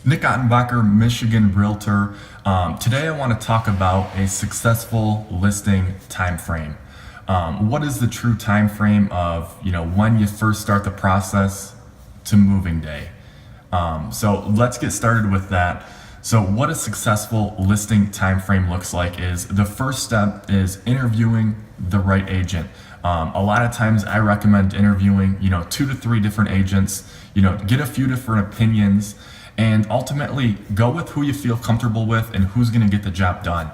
Nick Ottenbacher, Michigan Realtor. Today I want to talk about a successful listing time frame. What is the true time frame of when you first start the process to moving day? So let's get started with that. So what a successful listing time frame looks like is the first step is interviewing the right agent. A lot of times I recommend interviewing 2 to 3 different agents, get a few different opinions, and ultimately go with who you feel comfortable with and who's going to get the job done.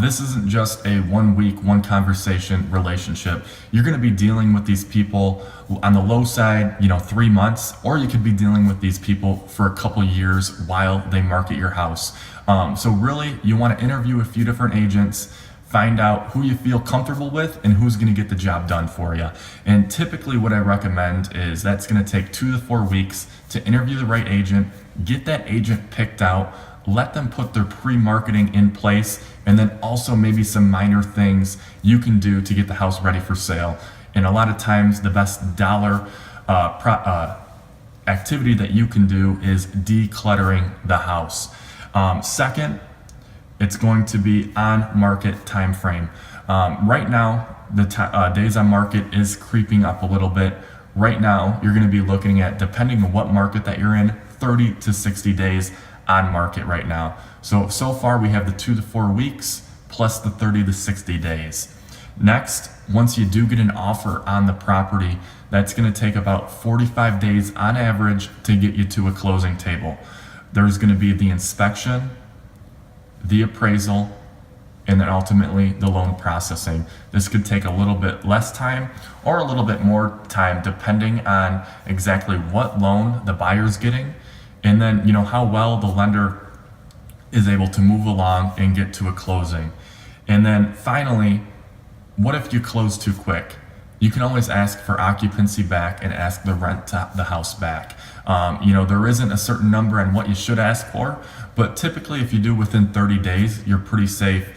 This isn't just a 1 week, one conversation relationship. You're going to be dealing with these people on the low side, 3 months, or you could be dealing with these people for a couple years while they market your house. So really, you want to interview a few different agents, find out who you feel comfortable with and who's going to get the job done for you. And typically what I recommend is that's going to take 2 to 4 weeks to interview the right agent, get that agent picked out, let them put their pre-marketing in place, and then also maybe some minor things you can do to get the house ready for sale. And a lot of times the best dollar activity that you can do is decluttering the house. Second, it's going to be on market time frame. Right now, the days on market is creeping up a little bit. Right now, you're going to be looking at, depending on what market that you're in, 30 to 60 days on market right now. So far we have the 2 to 4 weeks plus the 30 to 60 days. Next, once you do get an offer on the property, that's going to take about 45 days on average to get you to a closing table. There's going to be the inspection, the appraisal, and then ultimately the loan processing. This could take a little bit less time or a little bit more time depending on exactly what loan the buyer's getting, and then how well the lender is able to move along and get to a closing. And then finally, what if you close too quick? You can always ask for occupancy back and ask the rent to the house back. There isn't a certain number on what you should ask for, but typically if you do within 30 days, you're pretty safe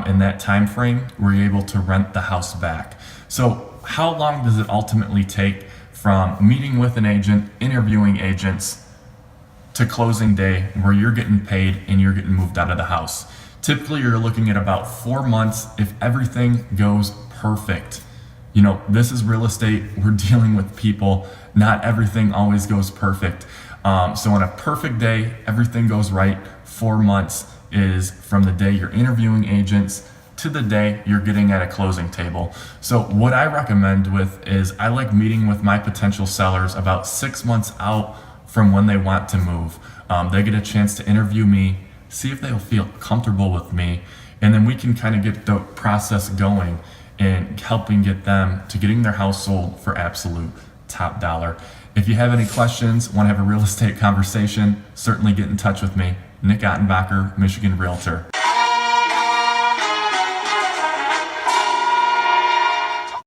in that time frame where you're able to rent the house back. So how long does it ultimately take from meeting with an agent, interviewing agents, to closing day where you're getting paid and you're getting moved out of the house? Typically you're looking at about 4 months if everything goes perfect. This is real estate. We're dealing with people. Not everything always goes perfect. So on a perfect day, everything goes right. 4 months is from the day you're interviewing agents to the day you're getting at a closing table. So what I recommend with is I like meeting with my potential sellers about 6 months out from when they want to move. They get a chance to interview me, see if they'll feel comfortable with me, and then we can kind of get the process going and helping get them to getting their house sold for absolute top dollar. If you have any questions, want to have a real estate conversation, certainly get in touch with me. Nick Ottenbacher, Michigan Realtor.